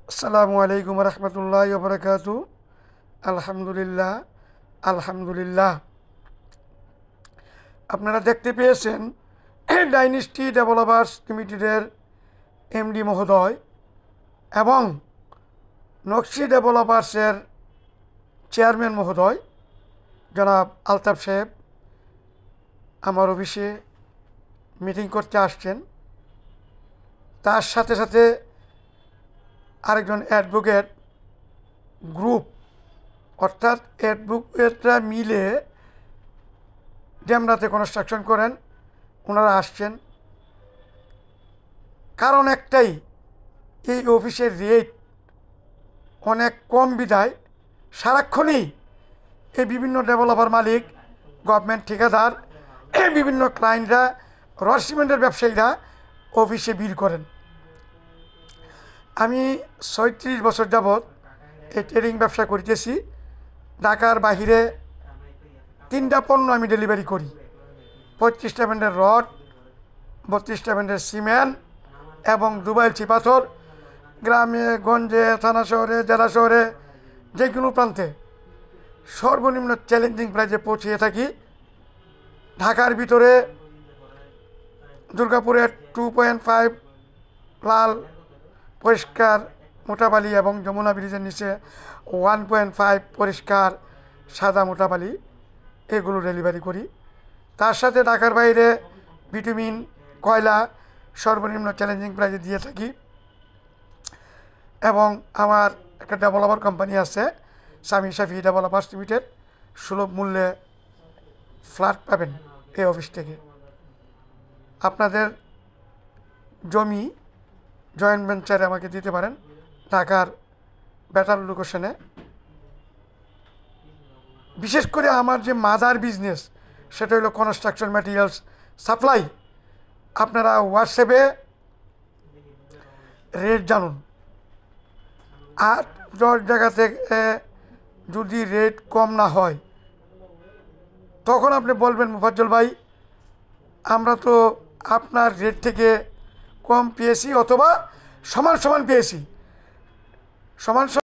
আসসালামু আলাইকুম রহমতুল্লাহ বরকাতু। আলহামদুলিল্লাহ আলহামদুলিল্লাহ। আপনারা দেখতে পেয়েছেন ডাইনেস্টি ডেভেলপার্স লিমিটেডের এমডি মহোদয় এবং নকশি ডেভেলপার্সের চেয়ারম্যান মহোদয় জনাব আলতাফ সাহেব আমার অফিসে মিটিং করতে আসছেন। তার সাথে সাথে আরেকজন অ্যাডভোকেট গ্রুপ, অর্থাৎ অ্যাডভোকেটরা মিলে ড্যামরাতে কনস্ট্রাকশন করেন, ওনারা আসছেন। কারণ একটাই, এই অফিসের রেট অনেক কম বিধায় সারাক্ষণই এই বিভিন্ন ডেভেলপার মালিক, গভর্নমেন্ট ঠিকাদার, বিভিন্ন ক্লায়েন্টরা, রড সিমেন্টের ব্যবসায়ীরা অফিসে ভিড় করেন। আমি ৩৬ বছর যাবৎ এই ট্রেডিং ব্যবসা করিতেছি। ঢাকার বাহিরে 3টা পণ্য আমি ডেলিভারি করি: 35টা ব্র্যান্ডের রড, 32টা ব্র্যান্ডের সিমেন্ট এবং দুবাইল চিপাথর। গ্রামে গঞ্জে, থানা শহরে, জেলা শহরে, যে কোনো প্রান্তে সর্বনিম্ন চ্যালেঞ্জিং প্রাইজে পৌঁছিয়ে থাকি। ঢাকার ভিতরে দুর্গাপুরে 2.5 লাল পরিষ্কার মোটাবালি এবং যমুনা ব্রিজের নিচে 1.5 পরিষ্কার সাদা মোটাবালি, এগুলো ডেলিভারি করি। তার সাথে ঢাকার বাইরে ভিটামিন, কয়লা সর্বনিম্ন চ্যালেঞ্জিং প্রাইজে দিয়ে থাকি। এবং আমার একটা ডেভেলপার কোম্পানি আছে, স্বামী শাফি ডেভেলপার্স লিমিটেড। সুলভ মূল্যে ফ্ল্যাট পাবেন এই অফিস থেকে। আপনাদের জমি জয়েন্ট ভেঞ্চারে আমাকে দিতে পারেন ঢাকার বেটার লোকেশনে। বিশেষ করে আমার যে মাদার বিজনেস, সেটা হলো কনস্ট্রাকশন ম্যাটেরিয়ালস সাপ্লাই। আপনারা হোয়াটসঅ্যাপে রেট জানুন, আর 10 জায়গা থেকে যদি রেট কম না হয় তখন আপনি বলবেন, মুফাজ্জল ভাই আমরা তো আপনার রেট থেকে কম পেয়েছি অথবা সমান সমান পেয়েছি। সমান